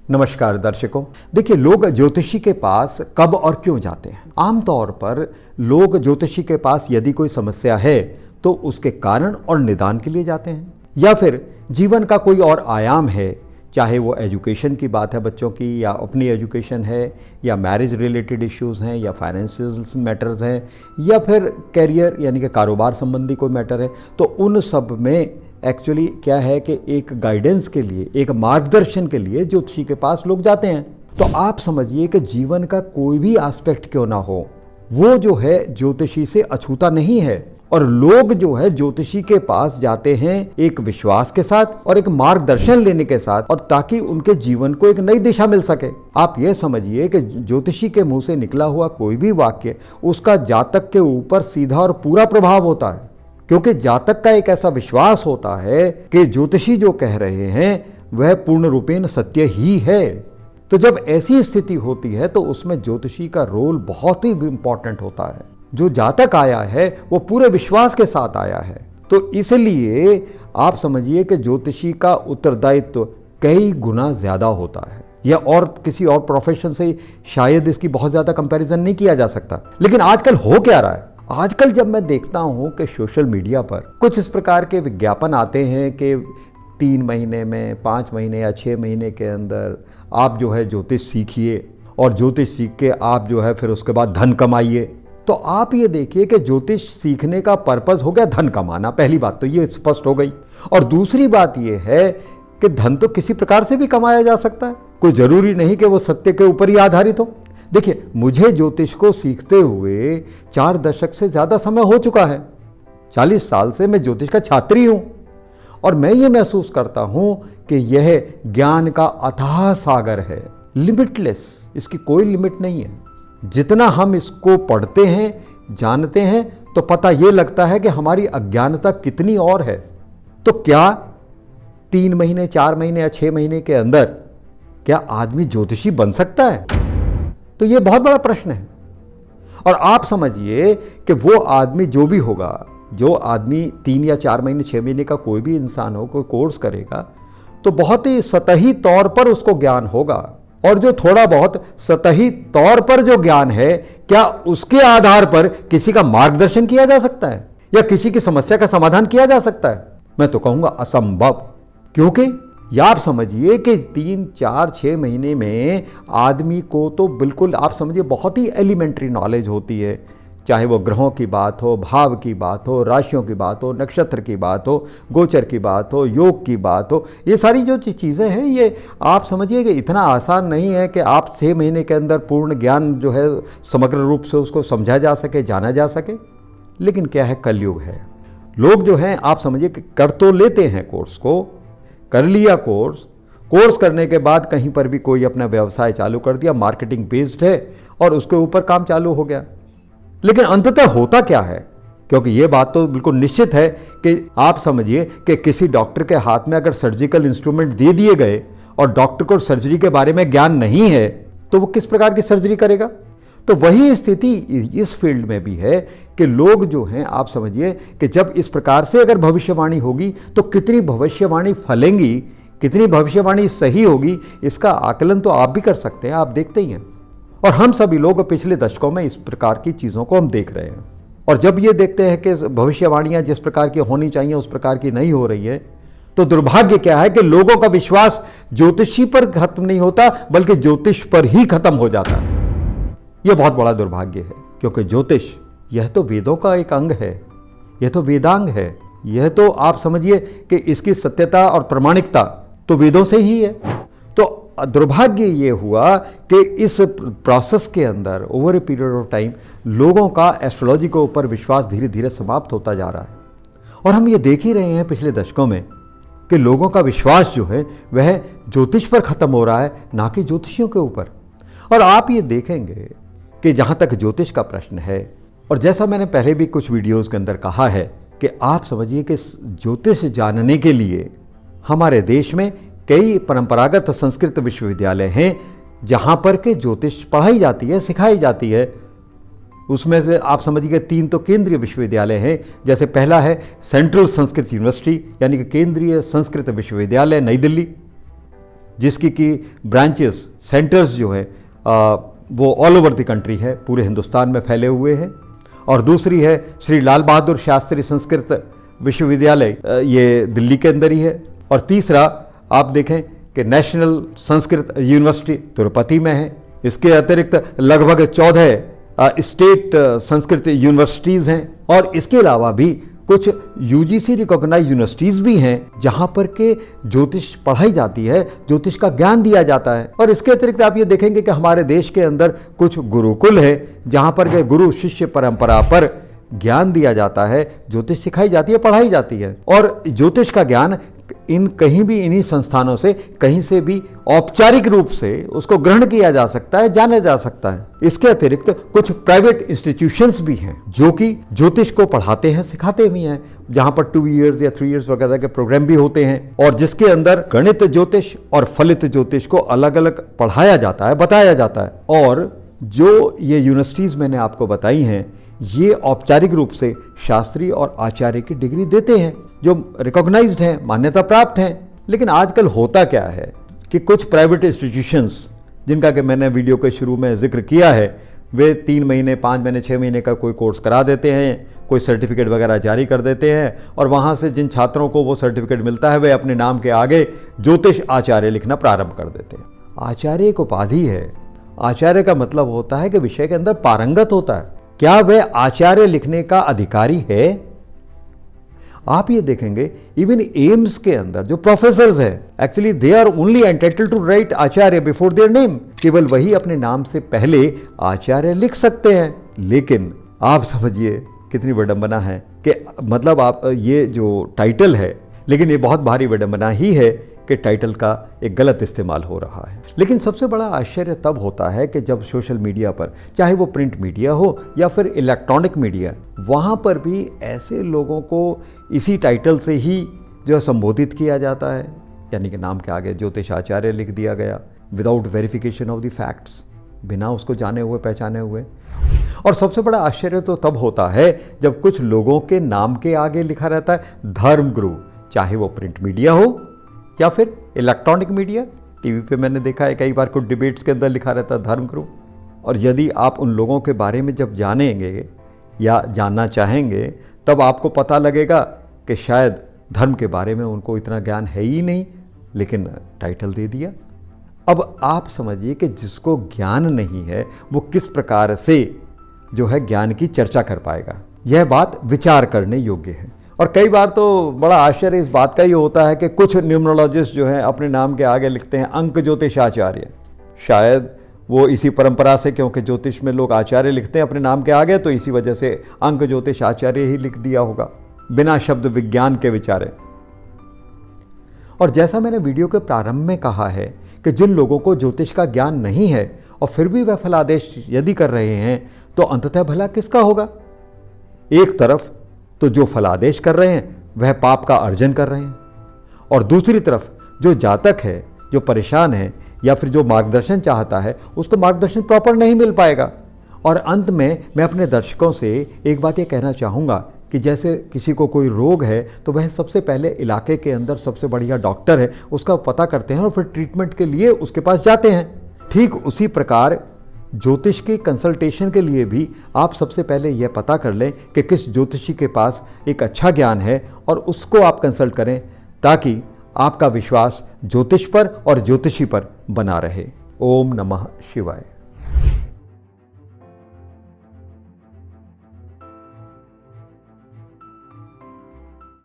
नमस्कार दर्शकों। देखिए, लोग ज्योतिषी के पास कब और क्यों जाते हैं? आमतौर पर लोग ज्योतिषी के पास यदि कोई समस्या है तो उसके कारण और निदान के लिए जाते हैं, या फिर जीवन का कोई और आयाम है, चाहे वो एजुकेशन की बात है बच्चों की, या अपनी एजुकेशन है, या मैरिज रिलेटेड इश्यूज़ हैं, या फाइनेंशियल मैटर्स हैं, या फिर कैरियर यानी कि कारोबार संबंधी कोई मैटर है। तो उन सब में एक्चुअली क्या है कि एक गाइडेंस के लिए, एक मार्गदर्शन के लिए ज्योतिषी के पास लोग जाते हैं। तो आप समझिए कि जीवन का कोई भी एस्पेक्ट क्यों ना हो, वो जो है ज्योतिषी से अछूता नहीं है। और लोग जो है ज्योतिषी के पास जाते हैं एक विश्वास के साथ और एक मार्गदर्शन लेने के साथ, और ताकि उनके जीवन को एक नई दिशा मिल सके। आप ये समझिए कि ज्योतिषी के मुंह से निकला हुआ कोई भी वाक्य उसका जातक के ऊपर सीधा और पूरा प्रभाव होता है, क्योंकि जातक का एक ऐसा विश्वास होता है कि ज्योतिषी जो कह रहे हैं वह पूर्ण रूपेण सत्य ही है। तो जब ऐसी स्थिति होती है तो उसमें ज्योतिषी का रोल बहुत ही इंपॉर्टेंट होता है। जो जातक आया है वो पूरे विश्वास के साथ आया है, तो इसलिए आप समझिए कि ज्योतिषी का उत्तरदायित्व कई गुना ज्यादा होता है। या और किसी और प्रोफेशन से शायद इसकी बहुत ज्यादा कंपैरिजन नहीं किया जा सकता। लेकिन आजकल हो क्या रहा है? आजकल जब मैं देखता हूं कि सोशल मीडिया पर कुछ इस प्रकार के विज्ञापन आते हैं कि 3 महीने में, 5 महीने या 6 महीने के अंदर आप जो है ज्योतिष सीखिए, और ज्योतिष सीख के आप जो है फिर उसके बाद धन कमाइए। तो आप ये देखिए कि ज्योतिष सीखने का पर्पस हो गया धन कमाना। पहली बात तो ये स्पष्ट हो गई। और दूसरी बात ये है कि धन तो किसी प्रकार से भी कमाया जा सकता है, कोई जरूरी नहीं कि वो सत्य के ऊपर ही आधारित हो। देखिए, मुझे ज्योतिष को सीखते हुए 4 दशक से ज़्यादा समय हो चुका है। 40 साल से मैं ज्योतिष का छात्री हूँ, और मैं ये महसूस करता हूँ कि यह ज्ञान का अथाह सागर है, लिमिटलेस। इसकी कोई लिमिट नहीं है। जितना हम इसको पढ़ते हैं, जानते हैं, तो पता ये लगता है कि हमारी अज्ञानता कितनी और है। तो क्या 3 महीने, 4 महीने या 6 महीने के अंदर क्या आदमी ज्योतिषी बन सकता है? तो ये बहुत बड़ा प्रश्न है। और आप समझिए कि वो आदमी जो भी होगा, जो आदमी 3 या 4 महीने, 6 महीने का कोई भी इंसान हो, कोई कोर्स करेगा, तो बहुत ही सतही तौर पर उसको ज्ञान होगा। और जो थोड़ा बहुत सतही तौर पर जो ज्ञान है, क्या उसके आधार पर किसी का मार्गदर्शन किया जा सकता है या किसी की समस्या का समाधान किया जा सकता है? मैं तो कहूंगा असंभव। क्योंकि या आप समझिए कि 3, 4, 6 महीने में आदमी को तो बिल्कुल आप समझिए बहुत ही एलिमेंट्री नॉलेज होती है, चाहे वो ग्रहों की बात हो, भाव की बात हो, राशियों की बात हो, नक्षत्र की बात हो, गोचर की बात हो, योग की बात हो। ये सारी जो चीज़ें हैं, ये आप समझिए कि इतना आसान नहीं है कि आप 6 महीने के अंदर पूर्ण ज्ञान जो है समग्र रूप से उसको समझा जा सके, जाना जा सके। लेकिन क्या है, कलयुग है। लोग जो हैं आप समझिए कि कर तो लेते हैं कोर्स को, कर लिया कोर्स करने के बाद कहीं पर भी कोई अपना व्यवसाय चालू कर दिया, मार्केटिंग बेस्ड है, और उसके ऊपर काम चालू हो गया। लेकिन अंततः होता क्या है? क्योंकि ये बात तो बिल्कुल निश्चित है कि आप समझिए कि किसी डॉक्टर के हाथ में अगर सर्जिकल इंस्ट्रूमेंट दे दिए गए और डॉक्टर को सर्जरी के बारे में ज्ञान नहीं है, तो वो किस प्रकार की सर्जरी करेगा? तो वही स्थिति इस फील्ड में भी है कि लोग जो हैं आप समझिए कि जब इस प्रकार से अगर भविष्यवाणी होगी तो कितनी भविष्यवाणी फलेंगी, कितनी भविष्यवाणी सही होगी, इसका आकलन तो आप भी कर सकते हैं, आप देखते ही हैं। और हम सभी लोग पिछले दशकों में इस प्रकार की चीज़ों को हम देख रहे हैं। और जब ये देखते हैं कि भविष्यवाणियां जिस प्रकार की होनी चाहिए उस प्रकार की नहीं हो रही है, तो दुर्भाग्य क्या है कि लोगों का विश्वास ज्योतिषी पर खत्म नहीं होता, बल्कि ज्योतिष पर ही खत्म हो जाता है। यह बहुत बड़ा दुर्भाग्य है, क्योंकि ज्योतिष यह तो वेदों का एक अंग है, यह तो वेदांग है, यह तो आप समझिए कि इसकी सत्यता और प्रामाणिकता तो वेदों से ही है। तो दुर्भाग्य ये हुआ कि इस प्रोसेस के अंदर over a period of time लोगों का एस्ट्रोलॉजी के ऊपर विश्वास धीरे धीरे समाप्त होता जा रहा है। और हम ये देख ही रहे हैं पिछले दशकों में कि लोगों का विश्वास जो है वह ज्योतिष पर खत्म हो रहा है, ना कि ज्योतिषियों के ऊपर। और आप ये देखेंगे कि जहाँ तक ज्योतिष का प्रश्न है, और जैसा मैंने पहले भी कुछ वीडियोज़ के अंदर कहा है कि आप समझिए कि ज्योतिष जानने के लिए हमारे देश में कई परंपरागत संस्कृत विश्वविद्यालय हैं जहाँ पर के ज्योतिष पढ़ाई जाती है, सिखाई जाती है। उसमें से आप समझिए 3 तो केंद्रीय विश्वविद्यालय हैं। जैसे पहला है सेंट्रल संस्कृत यूनिवर्सिटी, यानी कि केंद्रीय संस्कृत विश्वविद्यालय नई दिल्ली। जिसकी की ब्रांचेस, सेंटर्स जो हैं वो ऑल ओवर द कंट्री है, पूरे हिंदुस्तान में फैले हुए हैं। और दूसरी है श्री लाल बहादुर शास्त्री संस्कृत विश्वविद्यालय, ये दिल्ली के अंदर ही है। और तीसरा आप देखें कि नेशनल संस्कृत यूनिवर्सिटी तिरुपति में है। इसके अतिरिक्त लगभग 14 स्टेट संस्कृत यूनिवर्सिटीज़ हैं। और इसके अलावा भी कुछ यूजीसी रिकॉग्नाइज यूनिवर्सिटीज़ भी हैं जहां पर के ज्योतिष पढ़ाई जाती है, ज्योतिष का ज्ञान दिया जाता है। और इसके अतिरिक्त आप ये देखेंगे कि हमारे देश के अंदर कुछ गुरुकुल है जहां पर के गुरु शिष्य परंपरा पर ज्ञान दिया जाता है, ज्योतिष सिखाई जाती है, पढ़ाई जाती है। और ज्योतिष का ज्ञान इन कहीं भी इन्हीं संस्थानों से कहीं से भी औपचारिक रूप से उसको ग्रहण किया जा सकता है, जाना जा सकता है। इसके अतिरिक्त कुछ प्राइवेट इंस्टीट्यूशंस भी हैं जो कि ज्योतिष को पढ़ाते हैं, सिखाते भी हैं, जहां पर 2 इयर्स या 3 इयर्स वगैरह के प्रोग्राम भी होते हैं और जिसके अंदर गणित ज्योतिष और फलित ज्योतिष को अलग अलग पढ़ाया जाता है, बताया जाता है। और जो ये यूनिवर्सिटीज़ मैंने आपको बताई हैं, ये औपचारिक रूप से शास्त्री और आचार्य की डिग्री देते हैं जो रिकॉग्नाइज्ड हैं, मान्यता प्राप्त हैं। लेकिन आजकल होता क्या है कि कुछ प्राइवेट इंस्टीट्यूशंस, जिनका कि मैंने वीडियो के शुरू में जिक्र किया है, वे 3 महीने, 5 महीने, 6 महीने का कोई कोर्स करा देते हैं, कोई सर्टिफिकेट वगैरह जारी कर देते हैं और वहाँ से जिन छात्रों को वो सर्टिफिकेट मिलता है वे अपने नाम के आगे ज्योतिष आचार्य लिखना प्रारंभ कर देते हैं। आचार्य एक उपाधि है। आचार्य का मतलब होता है कि विषय के अंदर पारंगत होता है। क्या वह आचार्य लिखने का अधिकारी है? आप ये देखेंगे इवन एम्स के अंदर जो प्रोफेसर्स हैं, actually they are only entitled to write Acharya before their name. केवल वही अपने नाम से पहले आचार्य लिख सकते हैं। लेकिन आप समझिए कितनी विडंबना है कि मतलब आप ये जो टाइटल है, लेकिन ये बहुत भारी विडंबना ही है कि टाइटल का एक गलत इस्तेमाल हो रहा है। लेकिन सबसे बड़ा आश्चर्य तब होता है कि जब सोशल मीडिया पर, चाहे वो प्रिंट मीडिया हो या फिर इलेक्ट्रॉनिक मीडिया, वहाँ पर भी ऐसे लोगों को इसी टाइटल से ही जो है संबोधित किया जाता है, यानी कि नाम के आगे ज्योतिष आचार्य लिख दिया गया without verification of the facts, बिना उसको जाने हुए पहचाने हुए। और सबसे बड़ा आश्चर्य तो तब होता है जब कुछ लोगों के नाम के आगे लिखा रहता है धर्मगुरु, चाहे वो प्रिंट मीडिया हो या फिर इलेक्ट्रॉनिक मीडिया। टीवी पे मैंने देखा है कई बार कुछ डिबेट्स के अंदर लिखा रहता है धर्मगुरु। और यदि आप उन लोगों के बारे में जब जानेंगे या जानना चाहेंगे तब आपको पता लगेगा कि शायद धर्म के बारे में उनको इतना ज्ञान है ही नहीं, लेकिन टाइटल दे दिया। अब आप समझिए कि जिसको ज्ञान नहीं है वो किस प्रकार से जो है ज्ञान की चर्चा कर पाएगा। यह बात विचार करने योग्य है। और कई बार तो बड़ा आश्चर्य इस बात का ही होता है कि कुछ न्यूमरोलॉजिस्ट जो हैं अपने नाम के आगे लिखते हैं अंक ज्योतिष आचार्य। शायद वो इसी परंपरा से, क्योंकि ज्योतिष में लोग आचार्य लिखते हैं अपने नाम के आगे, तो इसी वजह से अंक ज्योतिष आचार्य ही लिख दिया होगा बिना शब्द विज्ञान के विचारे। और जैसा मैंने वीडियो के प्रारंभ में कहा है कि जिन लोगों को ज्योतिष का ज्ञान नहीं है और फिर भी वह फलादेश यदि कर रहे हैं तो अंततः भला किसका होगा? एक तरफ तो जो फलादेश कर रहे हैं वह पाप का अर्जन कर रहे हैं, और दूसरी तरफ जो जातक है, जो परेशान है या फिर जो मार्गदर्शन चाहता है, उसको मार्गदर्शन प्रॉपर नहीं मिल पाएगा। और अंत में मैं अपने दर्शकों से एक बात ये कहना चाहूँगा कि जैसे किसी को कोई रोग है तो वह सबसे पहले इलाके के अंदर सबसे बढ़िया डॉक्टर है उसका पता करते हैं और फिर ट्रीटमेंट के लिए उसके पास जाते हैं। ठीक उसी प्रकार ज्योतिष की कंसल्टेशन के लिए भी आप सबसे पहले यह पता कर लें कि किस ज्योतिषी के पास एक अच्छा ज्ञान है और उसको आप कंसल्ट करें, ताकि आपका विश्वास ज्योतिष पर और ज्योतिषी पर बना रहे। ओम नमः शिवाय।